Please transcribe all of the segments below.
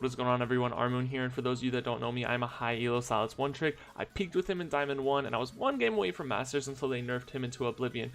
What is going on, everyone? Armooon here, and for those of you that don't know me, I'm a high elo Sylas 1 trick. I peaked with him in Diamond 1, and I was one game away from Masters until they nerfed him into Oblivion.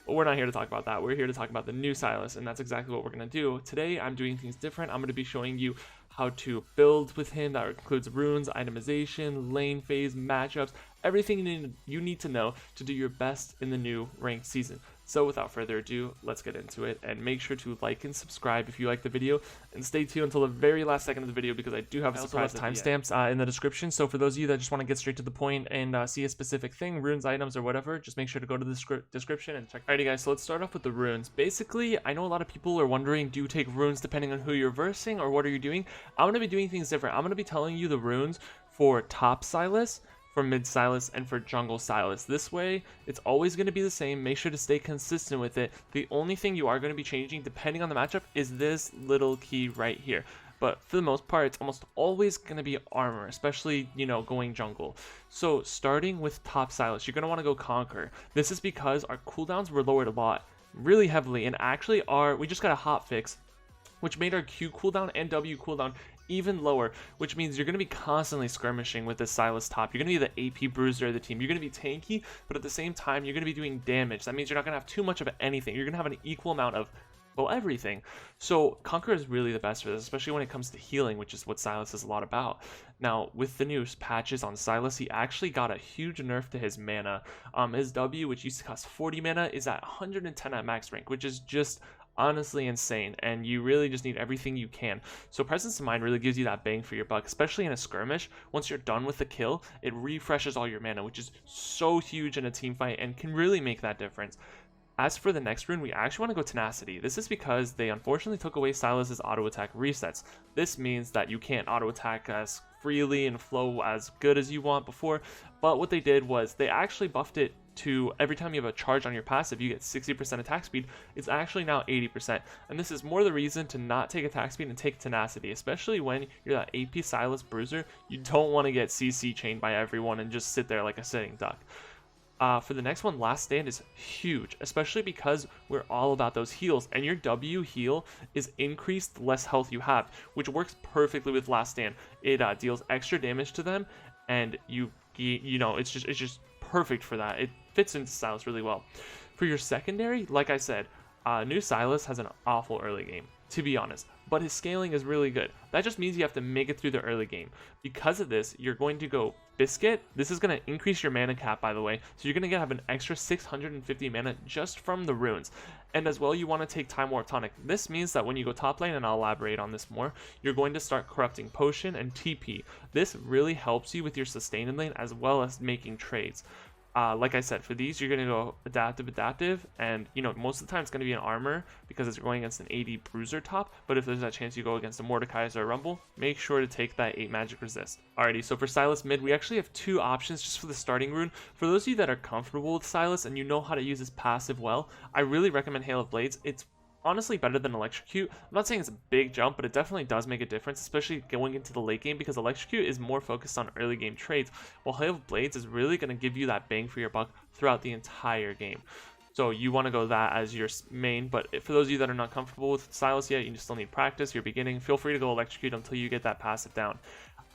But we're not here to talk about that. We're here to talk about the new Sylas, and that's exactly what we're going to do. Today, I'm doing things different. I'm going to be showing you how to build with him. That includes runes, itemization, lane phase, matchups, everything you need to know to do your best in the new ranked season. So without further ado, let's get into it, and make sure to like and subscribe if you like the video, and stay tuned until the very last second of the video because I do have surprise timestamps in the description. So for those of you that just want to get straight to the point and see a specific thing, runes, items, or whatever, just make sure to go to the description and check. Alrighty guys, so let's start off with the runes. Basically, I know a lot of people are wondering, do you take runes depending on who you're versing or what are you doing? I'm going to be doing things different. I'm going to be telling you the runes for top Sylas, for mid Sylas, and for jungle Sylas. This way, it's always going to be the same. Make sure to stay consistent with it. The only thing you are going to be changing, depending on the matchup, is this little key right here. But for the most part, it's almost always going to be armor, especially, you know, going jungle. So starting with top Sylas, you're going to want to go Conquer. This is because our cooldowns were lowered a lot, really heavily, and actually we just got a hotfix, which made our Q cooldown and W cooldown even lower, which means you're going to be constantly skirmishing with this Sylas top. You're going to be the AP bruiser of the team. You're going to be tanky, but at the same time, you're going to be doing damage. That means you're not going to have too much of anything. You're going to have an equal amount of, well, everything. So Conquer is really the best for this, especially when it comes to healing, which is what Sylas is a lot about. Now, with the new patches on Sylas, he actually got a huge nerf to his mana. His W, which used to cost 40 mana, is at 110 at max rank, which is just honestly insane, and you really just need everything you can. So Presence of Mind really gives you that bang for your buck, especially in a skirmish. Once you're done with the kill, it refreshes all your mana, which is so huge in a team fight and can really make that difference. As for the next rune, we actually want to go Tenacity. This is because they unfortunately took away Sylas's auto attack resets. This means that you can't auto attack as freely and flow as good as you want before, but what they did was they actually buffed it to every time you have a charge on your passive, you get 60% attack speed. It's actually now 80%, and this is more the reason to not take attack speed and take Tenacity, especially when you're that AP Sylas bruiser. You don't want to get CC chained by everyone and just sit there like a sitting duck. For the next one, Last Stand is huge, especially because we're all about those heals, and your W heal is increased the less health you have, which works perfectly with Last Stand. It deals extra damage to them, and you know, it's just perfect for that. It fits into Sylas really well. For your secondary, like I said, new Sylas has an awful early game, to be honest, but his scaling is really good. That just means you have to make it through the early game. Because of this, you're going to go Biscuit. This is going to increase your mana cap, by the way, so you're going to have an extra 650 mana just from the runes. And as well, you want to take Time Warp Tonic. This means that when you go top lane, and I'll elaborate on this more, you're going to start Corrupting Potion and TP. This really helps you with your sustain in lane as well as making trades. Like I said, for these, you're going to go adaptive, and you know, most of the time it's going to be an armor because it's going against an AD bruiser top, but if there's that chance you go against a Mordekaiser or a Rumble, make sure to take that 8 magic resist. Alrighty, so for Sylas mid, we actually have 2 options just for the starting rune. For those of you that are comfortable with Sylas and you know how to use his passive well, I really recommend Hail of Blades. It's honestly better than Electrocute. I'm not saying it's a big jump, but it definitely does make a difference, especially going into the late game, because Electrocute is more focused on early game trades, while Hail of Blades is really going to give you that bang for your buck throughout the entire game. So you want to go that as your main, but for those of you that are not comfortable with Sylas yet, you still need practice, you're beginning, feel free to go Electrocute until you get that passive down.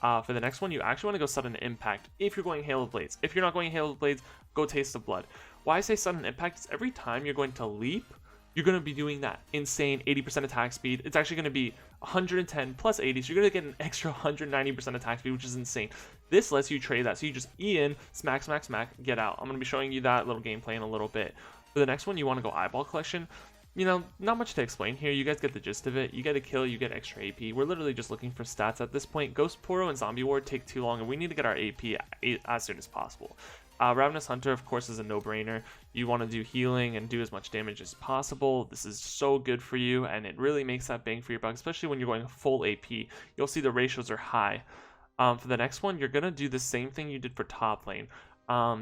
For the next one, you actually want to go Sudden Impact if you're going Hail of Blades. If you're not going Hail of Blades, go Taste of Blood. Why I say Sudden Impact is every time you're going to leap, you're going to be doing that insane 80% attack speed. It's actually going to be 110 plus 80, so you're going to get an extra 190% attack speed, which is insane. This lets you trade that, so you just E in, smack, smack, smack, get out. I'm going to be showing you that little gameplay in a little bit. For the next one, you want to go Eyeball Collection. You know, not much to explain here. You guys get the gist of it. You get a kill, you get extra AP. We're literally just looking for stats at this point. Ghost Poro and Zombie Ward take too long, and we need to get our AP as soon as possible. Ravenous Hunter, of course, is a no-brainer. You want to do healing and do as much damage as possible. This is so good for you, and it really makes that bang for your buck, especially when you're going full AP. You'll see the ratios are high. For the next one, you're going to do the same thing you did for top lane.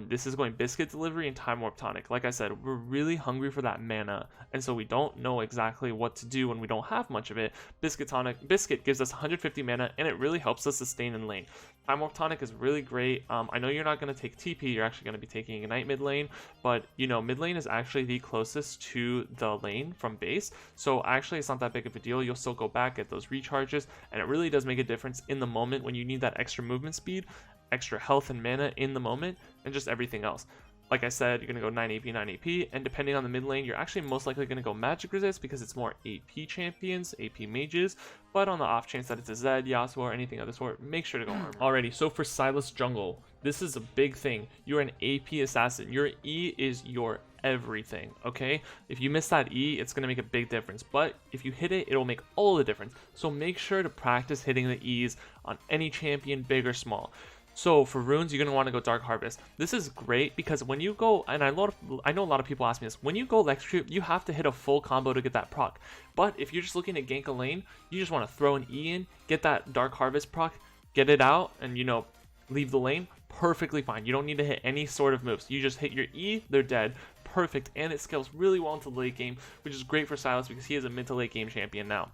This is going Biscuit Delivery and Time Warp Tonic. Like I said, we're really hungry for that mana, and so we don't know exactly what to do when we don't have much of it. Biscuit gives us 150 mana, and it really helps us sustain in lane. Time Warp Tonic is really great. I know you're not going to take TP, you're actually going to be taking Ignite mid lane, but you know, mid lane is actually the closest to the lane from base, so actually it's not that big of a deal. You'll still go back, get those recharges, and it really does make a difference in the moment when you need that extra movement speed, extra health and mana in the moment, and just everything else. Like I said, you're going to go 9 AP, 9 AP, and depending on the mid lane, you're actually most likely going to go Magic Resist because it's more AP champions, AP mages, but on the off chance that it's a Zed, Yasuo, or anything of the sort, make sure to go Armor. Alrighty, so for Sylas Jungle, this is a big thing. You're an AP assassin. Your E is your everything, okay? If you miss that E, it's going to make a big difference, but if you hit it, it'll make all the difference. So make sure to practice hitting the E's on any champion, big or small. So for runes, you're going to want to go Dark Harvest. This is great because when you go, and I know a lot of people ask me this, when you go Electrocute, you have to hit a full combo to get that proc. But if you're just looking to gank a lane, you just want to throw an E in, get that Dark Harvest proc, get it out, and you know, leave the lane, perfectly fine. You don't need to hit any sort of moves. You just hit your E, they're dead. Perfect, and it scales really well into the late game, which is great for Sylas because he is a mid to late game champion now.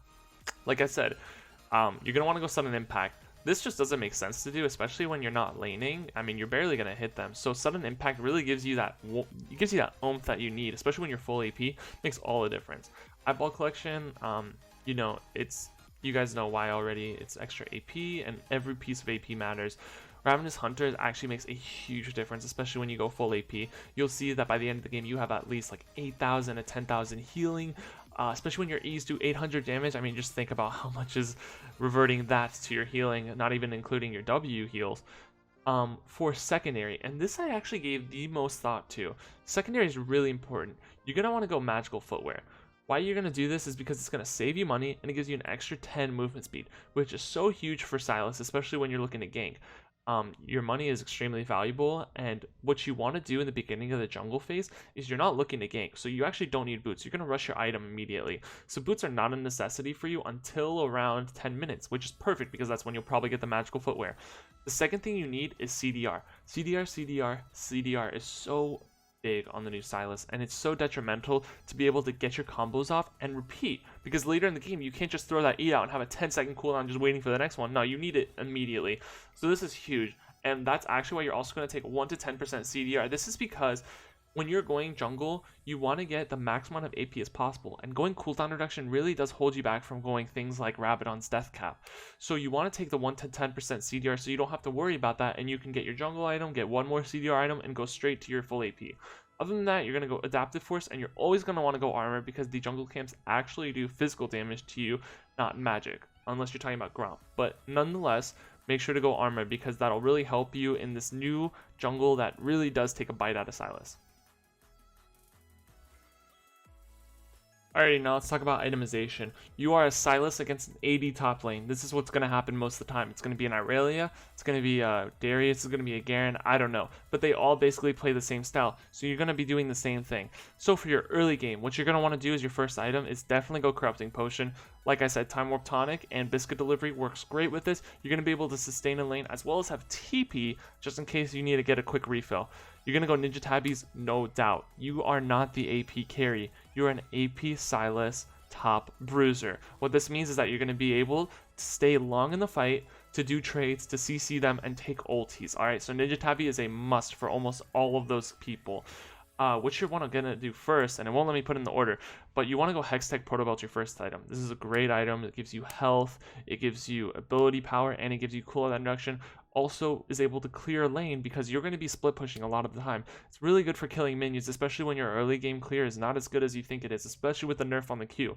Like I said, you're going to want to go Sudden Impact. This just doesn't make sense to do, especially when you're not laning. I mean, you're barely going to hit them. So Sudden Impact really gives you that oomph that you need, especially when you're full AP. Makes all the difference. Eyeball Collection, you know, you guys know why already. It's extra AP, and every piece of AP matters. Ravenous Hunter actually makes a huge difference, especially when you go full AP. You'll see that by the end of the game, you have at least like 8,000 to 10,000 healing, especially when your E's do 800 damage. I mean, just think about how much is reverting that to your healing, not even including your W heals. For secondary, and this I actually gave the most thought to. Secondary is really important. You're going to want to go Magical Footwear. Why you're going to do this is because it's going to save you money, and it gives you an extra 10 movement speed, which is so huge for Sylas, especially when you're looking to gank. Your money is extremely valuable, and what you want to do in the beginning of the jungle phase is you're not looking to gank, so you actually don't need boots. You're going to rush your item immediately. So boots are not a necessity for you until around 10 minutes, which is perfect because that's when you'll probably get the magical footwear. The second thing you need is CDR. CDR is so big on the new Sylas, and it's so detrimental to be able to get your combos off and repeat, because later in the game you can't just throw that E out and have a 10-second cooldown just waiting for the next one. No, you need it immediately. So this is huge, and that's actually why you're also going to take 1 to 10% CDR. This is because when you're going jungle, you want to get the max amount of AP as possible, and going cooldown reduction really does hold you back from going things like Rabadon's death cap. So you want to take the 1 to 10% CDR so you don't have to worry about that, and you can get your jungle item, get one more CDR item, and go straight to your full AP. Other than that, you're going to go Adaptive Force, and you're always going to want to go Armor because the jungle camps actually do physical damage to you, not magic, unless you're talking about Gromp. But nonetheless, make sure to go Armor because that'll really help you in this new jungle that really does take a bite out of Sylas. Alrighty, now let's talk about itemization. You are a Sylas against an AD top lane. This is what's going to happen most of the time. It's going to be an Irelia, it's going to be Darius, it's going to be a Garen, I don't know. But they all basically play the same style, so you're going to be doing the same thing. So for your early game, what you're going to want to do as your first item is definitely go Corrupting Potion. Like I said, Time Warp Tonic and Biscuit Delivery works great with this. You're going to be able to sustain a lane as well as have TP just in case you need to get a quick refill. You're going to go Ninja Tabbies, no doubt. You are not the AP carry. You're an AP Sylas top bruiser. What this means is that you're going to be able to stay long in the fight, to do trades, to CC them, and take ultis. Alright, so Ninja Tabby is a must for almost all of those people. What you're going to do first, and it won't let me put in the order, but you want to go Hextech Protobelt your first item. This is a great item. It gives you health, it gives you ability power, and it gives you cooldown reduction. Also is able to clear a lane because you're going to be split pushing a lot of the time. It's really good for killing minions, especially when your early game clear is not as good as you think it is, especially with the nerf on the Q.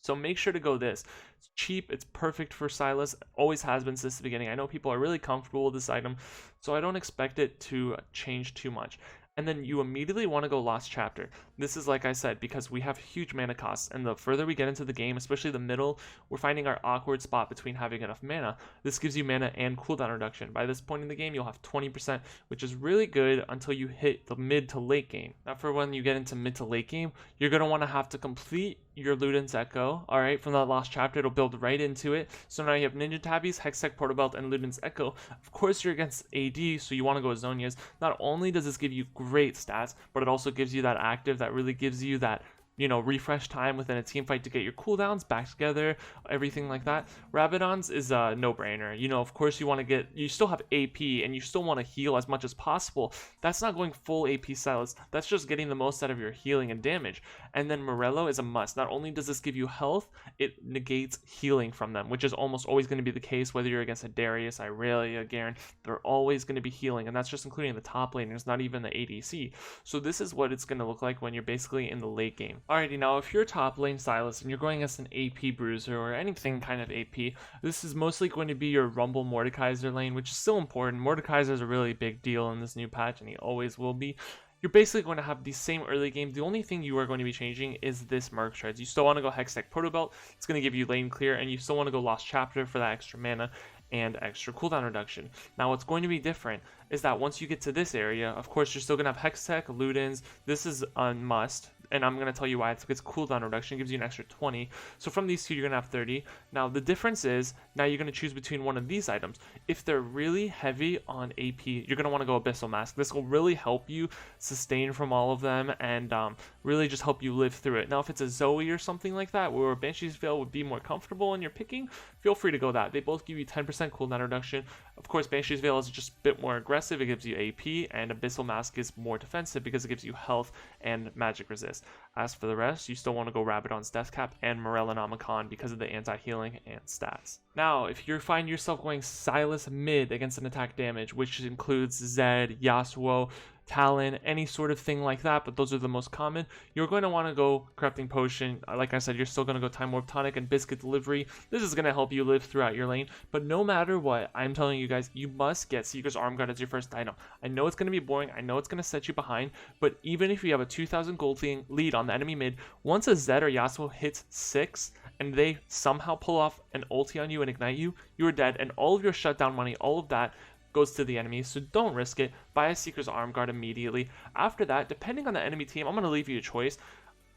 So make sure to go this. It's cheap, it's perfect for Sylas, always has been since the beginning. I know people are really comfortable with this item, so I don't expect it to change too much. And then you immediately want to go Lost Chapter. This is, like I said, because we have huge mana costs, and the further we get into the game, especially the middle, we're finding our awkward spot between having enough mana. This gives you mana and cooldown reduction. By this point in the game, you'll have 20%, which is really good until you hit the mid to late game. Now for when you get into mid to late game, you're going to want to have to complete your Luden's Echo, all right, from that last chapter. It'll build right into it. So now you have Ninja Tabbies, Hextech, Portabelt, and Luden's Echo. Of course, you're against AD, so you want to go with Zhonya's. Not only does this give you great stats, but it also gives you that active that really gives you that, you know, refresh time within a team fight to get your cooldowns back together, everything like that. Rabadon's is a no-brainer. You know, of course you still have AP and you still want to heal as much as possible. That's not going full AP Sylas. That's just getting the most out of your healing and damage. And then Morello is a must. Not only does this give you health, it negates healing from them, which is almost always going to be the case whether you're against a Darius, Irelia, Garen. They're always going to be healing, and that's just including the top laners, not even the ADC. So this is what it's going to look like when you're basically in the late game. Alrighty, now if you're top lane Sylas and you're going against an AP Bruiser or anything kind of AP, this is mostly going to be your Rumble Mordekaiser lane, which is still important. Mordekaiser is a really big deal in this new patch, and he always will be. You're basically going to have the same early game. The only thing you are going to be changing is this Merc Shreds. You still want to go Hextech Protobelt. It's going to give you lane clear, and you still want to go Lost Chapter for that extra mana and extra cooldown reduction. Now what's going to be different is that once you get to this area, of course you're still going to have Hextech, Ludens. This is a must, and I'm going to tell you why. It's because cooldown reduction gives you an extra 20. So from these two, you're going to have 30. Now the difference is, now you're going to choose between one of these items. If they're really heavy on AP, you're going to want to go Abyssal Mask. This will really help you sustain from all of them and really just help you live through it. Now if it's a Zoe or something like that, where Banshee's Veil would be more comfortable in your picking, feel free to go that. They both give you 10% cooldown reduction. Of course, Banshee's Veil is just a bit more aggressive. It gives you AP, and Abyssal Mask is more defensive because it gives you health and magic resist. As for the rest, you still want to go Rabadon's Death Cap and Morellonomicon because of the anti-healing and stats. Now, if you find yourself going Sylas mid against an attack damage, which includes Zed, Yasuo, Talon, any sort of thing like that, but those are the most common, you're going to want to go Corrupting Potion. Like I said, you're still going to go Time Warp Tonic and Biscuit Delivery. This is going to help you live throughout your lane, but no matter what, I'm telling you guys, you must get Seeker's Arm Guard as your first item. I know it's going to be boring, I know it's going to set you behind, but even if you have a 2,000 gold lead on the enemy mid, once a Zed or Yasuo hits 6, and they somehow pull off an ulti on you and ignite you, you're dead, and all of your shutdown money, all of that, goes to the enemy, so don't risk it. Buy a Seeker's Arm Guard immediately. After that, depending on the enemy team, I'm going to leave you a choice.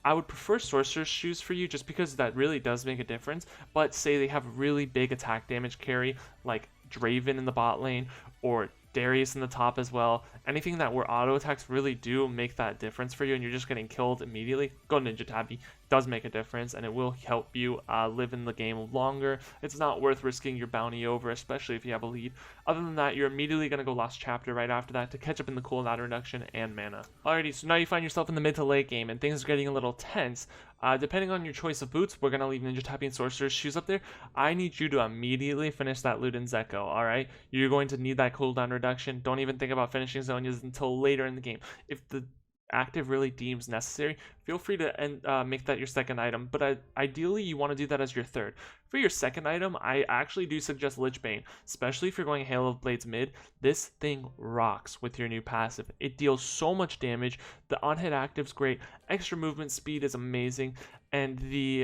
I would prefer Sorcerer's Shoes for you just because that really does make a difference, but say they have really big attack damage carry, like Draven in the bot lane, or Darius in the top as well. Anything that where auto attacks really do make that difference for you and you're just getting killed immediately, go Ninja Tabby. Does make a difference and it will help you live in the game longer. It's not worth risking your bounty over, especially if you have a lead. Other than that, you're immediately going to go Lost Chapter right after that to catch up in the cooldown reduction and mana. Alrighty, so now you find yourself in the mid to late game and things are getting a little tense. Depending on your choice of boots, we're going to leave Ninja Tabby and Sorcerer's Shoes up there. I need you to immediately finish that Luden's Echo, alright? You're going to need that cooldown reduction. Don't even think about finishing Zhonya's until later in the game. If the active really deems necessary, feel free to make that your second item, but ideally you want to do that as your third. For your second item, I actually do suggest Lich Bane, especially if you're going Hail of Blades mid. This thing rocks with your new passive. It deals so much damage, the on-hit active's great, extra movement speed is amazing, and the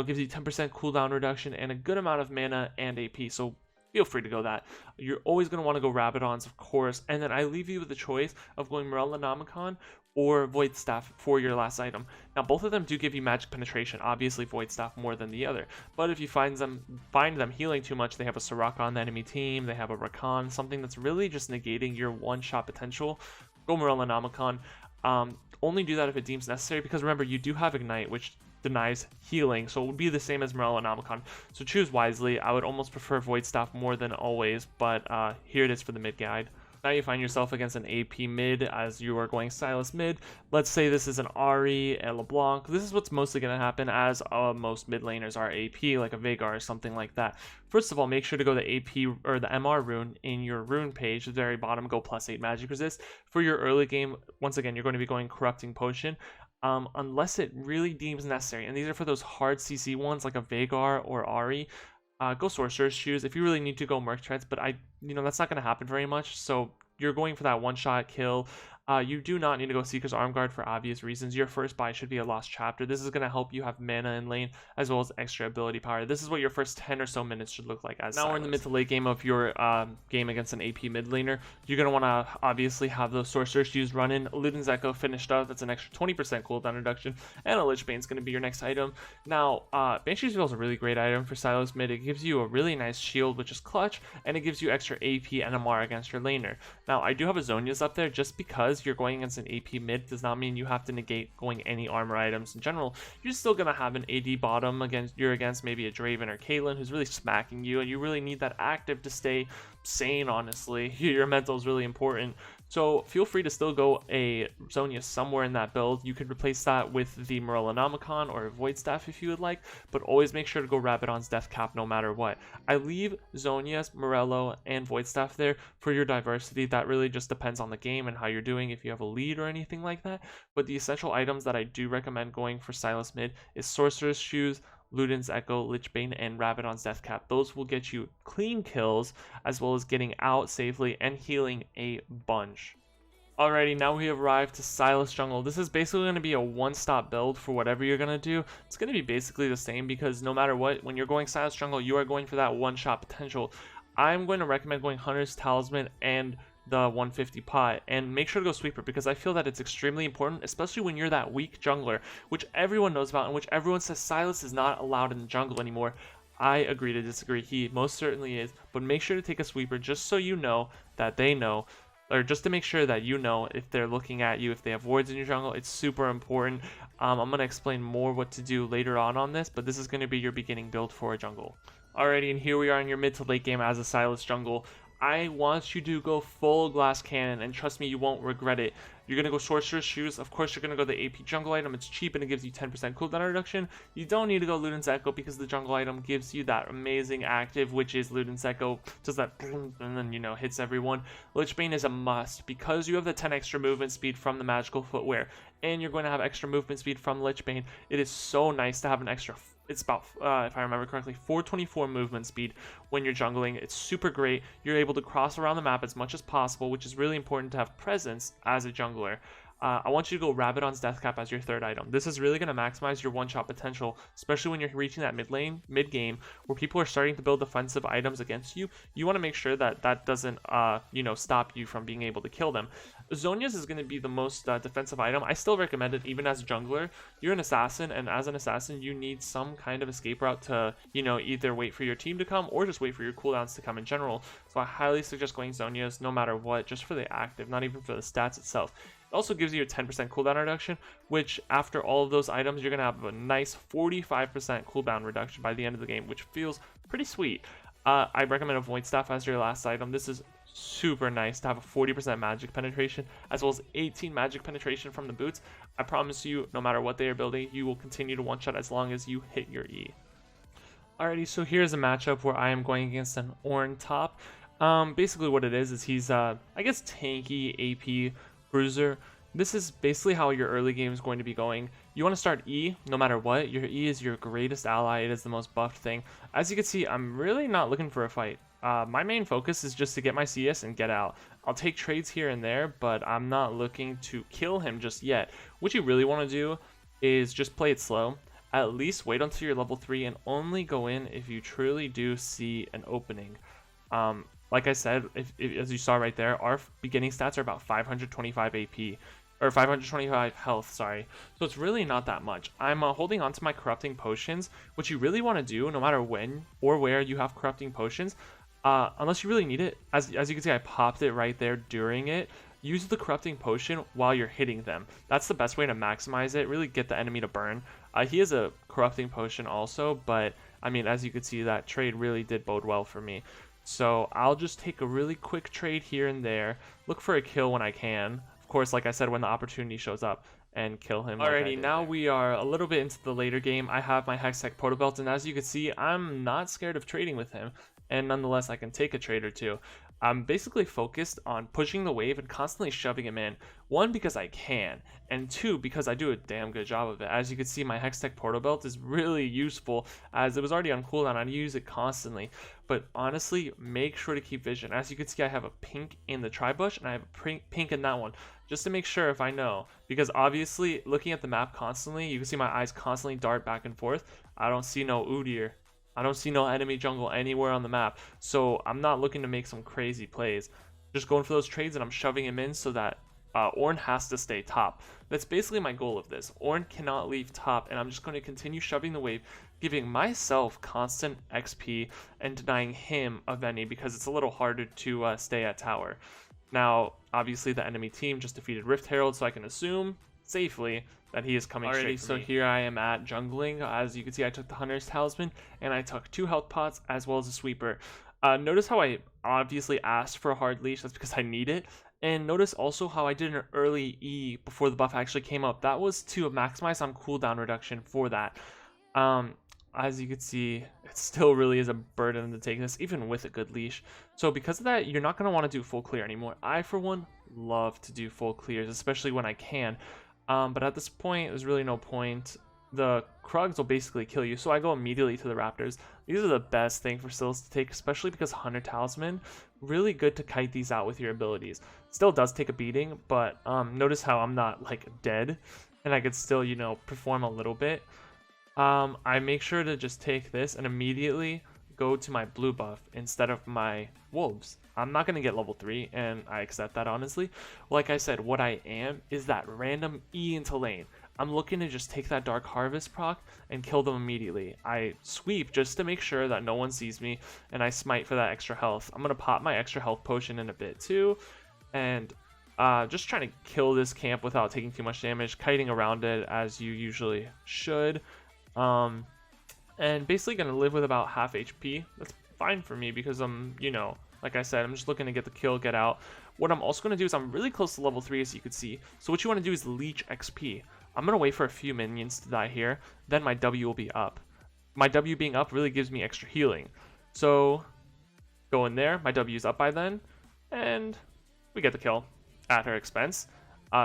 gives you 10% cooldown reduction and a good amount of mana and AP, so feel free to go that. You're always going to want to go Rabadons, of course, and then I leave you with the choice of going Morellonomicon or Void Staff for your last item. Now, both of them do give you magic penetration, obviously Void Staff more than the other, but if you find them healing too much, they have a Soraka on the enemy team, they have a Rakan, something that's really just negating your one-shot potential, go Morellonomicon. Only do that if it deems necessary, because remember, you do have Ignite, which denies healing, so it would be the same as Morellonomicon. So choose wisely. I would almost prefer Void Staff more than always, but here it is for the mid guide. Now you find yourself against an AP mid as you are going Sylas mid. Let's say this is an Ahri, a LeBlanc. This is what's mostly going to happen as most mid laners are AP, like a Veigar or something like that. First of all, make sure to go the AP or the MR rune in your rune page, at the very bottom, go +8 magic resist. For your early game, once again, you're going to be going Corrupting Potion. Unless it really deems necessary, and these are for those hard CC ones like a Veigar or Ahri. Go Sorcerer's Shoes if you really need to go Merc Treads, but that's not going to happen very much, so you're going for that one-shot kill. You do not need to go Seeker's Arm Guard for obvious reasons. Your first buy should be a Lost Chapter. This is going to help you have mana in lane as well as extra ability power. This is what your first 10 or so minutes should look like as Now Sylas. We're in the mid to late game of your game against an AP mid laner. You're going to want to obviously have those Sorcerer's Shoes running. Luden's Echo finished up. That's an extra 20% cooldown reduction. And a Lich Bane's going to be your next item. Now, Banshee's Veil is a really great item for Sylas mid. It gives you a really nice shield, which is clutch, and it gives you extra AP and MR against your laner. Now, I do have a Zhonya's up there. Just because you're going against an AP mid does not mean you have to negate going any armor items in general. You're still going to have an AD bottom against maybe a Draven or Caitlyn who's really smacking you, and you really need that active to stay sane, honestly. Your mental is really important. So feel free to still go a Zhonya somewhere in that build. You could replace that with the Morellonomicon or Void Staff if you would like, but always make sure to go Rabadon's Death Cap no matter what. I leave Zhonya's, Morello, and Void Staff there for your diversity. That really just depends on the game and how you're doing, if you have a lead or anything like that. But the essential items that I do recommend going for Sylas mid is Sorcerer's Shoes, Luden's Echo, Lich Bane, and Rabadon's Death Cap. Those will get you clean kills as well as getting out safely and healing a bunch. Alrighty, now we have arrived to Sylas Jungle. This is basically going to be a one-stop build for whatever you're going to do. It's going to be basically the same because no matter what, when you're going Sylas Jungle, you are going for that one-shot potential. I'm going to recommend going Hunter's Talisman and the 150 pot, and make sure to go Sweeper because I feel that it's extremely important, especially when you're that weak jungler, which everyone knows about and which everyone says Sylas is not allowed in the jungle anymore. I agree to disagree. He most certainly is, but make sure to take a Sweeper just so you know that they know, or just to make sure that you know if they're looking at you, if they have wards in your jungle. It's super important. I'm going to explain more what to do later on this, but this is going to be your beginning build for a jungle. Alrighty, and here we are in your mid to late game as a Sylas Jungle. I want you to go full glass cannon, and trust me, you won't regret it. You're going to go Sorcerer's Shoes. Of course, you're going to go the AP jungle item. It's cheap and it gives you 10% cooldown reduction. You don't need to go Luden's Echo because the jungle item gives you that amazing active, which is Luden's Echo. Does that and then, you know, hits everyone. Lich Bane is a must because you have the 10 extra movement speed from the magical footwear, and you're going to have extra movement speed from Lich Bane. It is so nice to have an extra. It's about, if I remember correctly, 424 movement speed when you're jungling. It's super great. You're able to cross around the map as much as possible, which is really important to have presence as a jungler. I want you to go Rabadon's Death Cap as your third item. This is really going to maximize your one-shot potential, especially when you're reaching that mid-game, where people are starting to build defensive items against you. You want to make sure that that doesn't, stop you from being able to kill them. Zhonya's is going to be the most defensive item. I still recommend it even as a jungler. You're an assassin, and as an assassin, you need some kind of escape route to, either wait for your team to come or just wait for your cooldowns to come in general. So I highly suggest going Zhonya's no matter what, just for the active, not even for the stats itself. It also gives you a 10% cooldown reduction, which after all of those items, you're going to have a nice 45% cooldown reduction by the end of the game, which feels pretty sweet. I recommend a Void Staff as your last item. This is super nice to have a 40% magic penetration as well as 18 magic penetration from the boots. I promise you, no matter what they are building, you will continue to one-shot as long as you hit your E. Alrighty, so here's a matchup where I am going against an Ornn top. Basically what it is he's, I guess, tanky AP bruiser. This is basically how your early game is going to be going. You want to start E no matter what. Your E is your greatest ally. It is the most buffed thing. As you can see, I'm really not looking for a fight. My main focus is just to get my CS and get out. I'll take trades here and there, but I'm not looking to kill him just yet. What you really want to do is just play it slow. At least wait until you're level 3 and only go in if you truly do see an opening. Like I said, if as you saw right there, our beginning stats are about 525 AP, or 525 health, sorry. So it's really not that much. I'm holding on to my corrupting potions. What you really want to do, no matter when or where you have corrupting potions, unless you really need it, as you can see, I popped it right there during it. Use the corrupting potion while you're hitting them. That's the best way to maximize it, really get the enemy to burn. He has a corrupting potion also, but I mean, as you can see, that trade really did bode well for me. So I'll just take a really quick trade here and there, look for a kill when I can. Of course, like I said, when the opportunity shows up, and kill him. Alrighty, now we are a little bit into the later game. I have my Hextech Protobelt, and as you can see, I'm not scared of trading with him. and nonetheless I can take a trade or two. I'm basically focused on pushing the wave and constantly shoving him in. One, because I can, and two, because I do a damn good job of it. As you can see, my Hextech Portal Belt is really useful, as it was already on cooldown. I use it constantly. But honestly, make sure to keep vision. As you can see, I have a pink in the tri-bush, and I have a pink in that one, just to make sure if I know. Because obviously, looking at the map constantly, you can see my eyes constantly dart back and forth. I don't see no Udyr. I don't see no enemy jungle anywhere on the map, so I'm not looking to make some crazy plays. Just going for those trades, and I'm shoving him in so that Ornn has to stay top. That's basically my goal of this. Ornn cannot leave top, and I'm just going to continue shoving the wave, giving myself constant XP and denying him of any, because it's a little harder to stay at tower. Now, obviously the enemy team just defeated Rift Herald, so I can assume safely that he is coming straight for me. So here I am at jungling. As you can see, I took the Hunter's Talisman, and I took 2 health pots as well as a sweeper. Notice how I obviously asked for a hard leash. That's because I need it. And notice also how I did an early E before the buff actually came up. That was to maximize on cooldown reduction for that. As you can see, it still really is a burden to take this, even with a good leash. So because of that, you're not going to want to do full clear anymore. I, for one, love to do full clears, especially when I can. But at this point, there's really no point. The Krugs will basically kill you, so I go immediately to the Raptors. These are the best thing for Sylas to take, especially because Hunter Talisman, really good to kite these out with your abilities. Still does take a beating, but notice how I'm not like dead, and I could still, you know, perform a little bit. I make sure to just take this and immediately go to my blue buff instead of my wolves. I'm not going to get level 3, and I accept that, honestly. Like I said, what I am is that random E into lane. I'm looking to just take that Dark Harvest proc and kill them immediately. I sweep just to make sure that no one sees me, and I smite for that extra health. I'm going to pop my extra health potion in a bit too, and just trying to kill this camp without taking too much damage, kiting around it as you usually should. And basically going to live with about half HP. That's fine for me because I'm, you know, like I said, I'm just looking to get the kill, get out. What I'm also going to do is I'm really close to level 3, as you can see. So what you want to do is leech XP. I'm going to wait for a few minions to die here. Then my W will be up. My W being up really gives me extra healing. So go in there. My W is up by then. And we get the kill at her expense.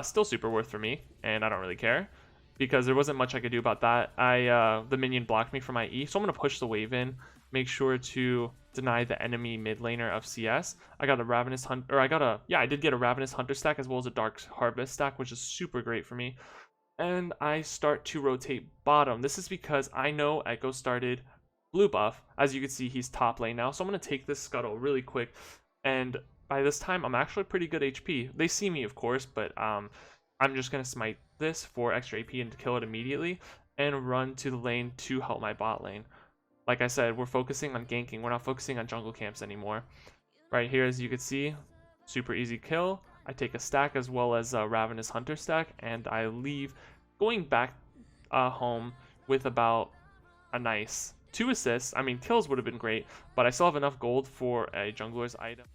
Still super worth for me. And I don't really care, because there wasn't much I could do about that. The minion blocked me from my E, so I'm going to push the wave in, make sure to deny the enemy mid laner of CS. I got a Ravenous Hunter, or I did get a Ravenous Hunter stack as well as a Dark Harvest stack, which is super great for me. And I start to rotate bottom. This is because I know Echo started blue buff. As you can see, he's top lane now, so I'm going to take this Scuttle really quick. And by this time, I'm actually pretty good HP. They see me, of course, but I'm just going to smite this for extra AP and to kill it immediately and run to the lane to help my bot lane. Like I said, we're focusing on ganking. We're not focusing on jungle camps anymore. Right here, as you can see, super easy kill. I take a stack as well as a Ravenous Hunter stack, and I leave going back home with about a nice 2 assists. I mean, kills would have been great, but I still have enough gold for a jungler's item.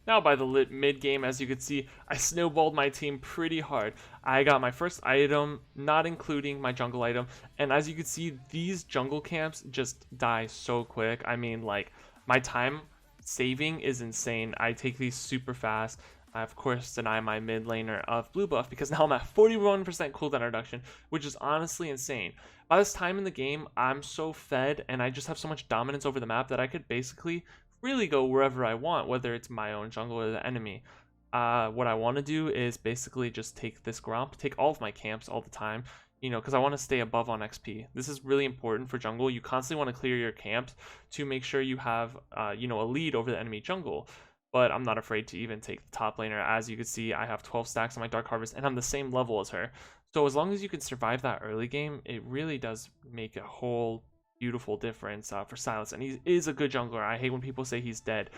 Now by the mid game, as you can see, I snowballed my team pretty hard. I got my first item, not including my jungle item, and as you can see, these jungle camps just die so quick. I mean, like, my time saving is insane. I take these super fast. I, of course, deny my mid laner of blue buff because now I'm at 41% cooldown reduction, which is honestly insane. By this time in the game, I'm so fed and I just have so much dominance over the map that I could basically really go wherever I want, whether it's my own jungle or the enemy. What I want to do is basically just take this Gromp, take all of my camps all the time, you know, because I want to stay above on XP. This is really important for jungle. You constantly want to clear your camps to make sure you have, you know, a lead over the enemy jungle. But I'm not afraid to even take the top laner. As you can see, I have 12 stacks on my Dark Harvest, and I'm the same level as her. So as long as you can survive that early game, it really does make a whole beautiful difference for Sylas. And he is a good jungler. I hate when people say he's dead.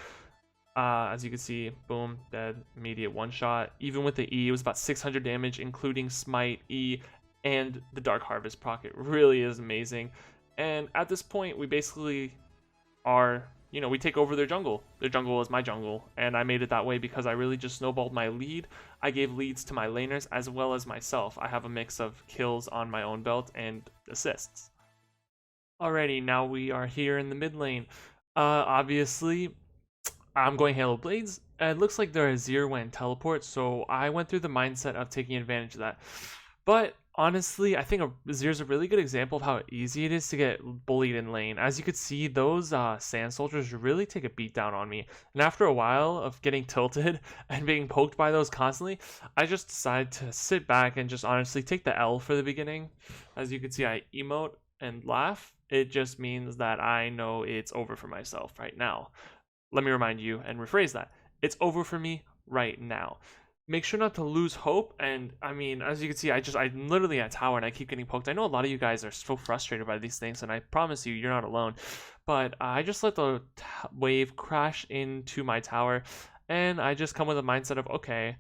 As you can see, boom, dead, immediate one shot. Even with the E, it was about 600 damage, including Smite, E, and the Dark Harvest proc. It really is amazing. And at this point, we basically are, you know, we take over their jungle. Their jungle is my jungle, and I made it that way because I really just snowballed my lead. I gave leads to my laners as well as myself. I have a mix of kills on my own belt and assists. Alrighty, now we are here in the mid lane. Obviously, I'm going Halo Blades. It looks like they're a Azir when teleport, so I went through the mindset of taking advantage of that. But honestly, I think Azir's a really good example of how easy it is to get bullied in lane. As you could see, those sand soldiers really take a beat down on me. And after a while of getting tilted and being poked by those constantly, I just decided to sit back and just honestly take the L for the beginning. As you can see, I emote and laugh. It just means that I know it's over for myself right now. Let me remind you and rephrase that. It's over for me right now. Make sure not to lose hope. And I mean, as you can see, I'm literally at tower and I keep getting poked. I know a lot of you guys are so frustrated by these things, and I promise you, you're not alone. But I just let the wave crash into my tower, and I just come with a mindset of, okay,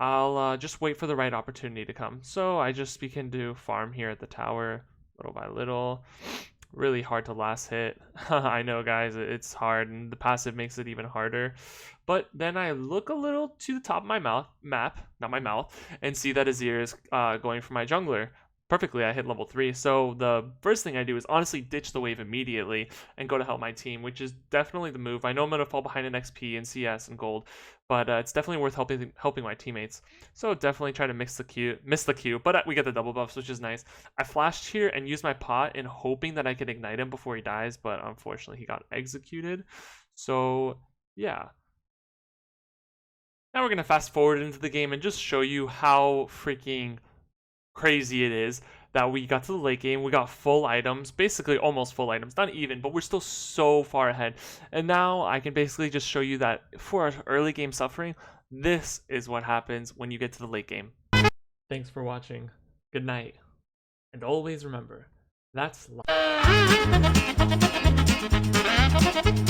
I'll just wait for the right opportunity to come. So I just begin to farm here at the tower, little by little. Really hard to last hit. I know, guys, it's hard, and the passive makes it even harder. But then I look a little to the top of my map, not my mouth, and see that Azir is going for my jungler. Perfectly, I hit level 3. So the first thing I do is honestly ditch the wave immediately and go to help my team, which is definitely the move. I know I'm going to fall behind in XP and CS and gold, but it's definitely worth helping my teammates. So definitely try to miss the Q, but we get the double buffs, which is nice. I flashed here and used my pot in hoping that I could ignite him before he dies, but unfortunately he got executed. So yeah. Now we're going to fast forward into the game and just show you how freaking crazy it is that we got to the late game. We got full items, basically almost full items, not even, but we're still so far ahead. And now I can basically just show you that for our early game suffering, this is what happens when you get to the late game. Thanks for watching. Good night. And always remember, that's life.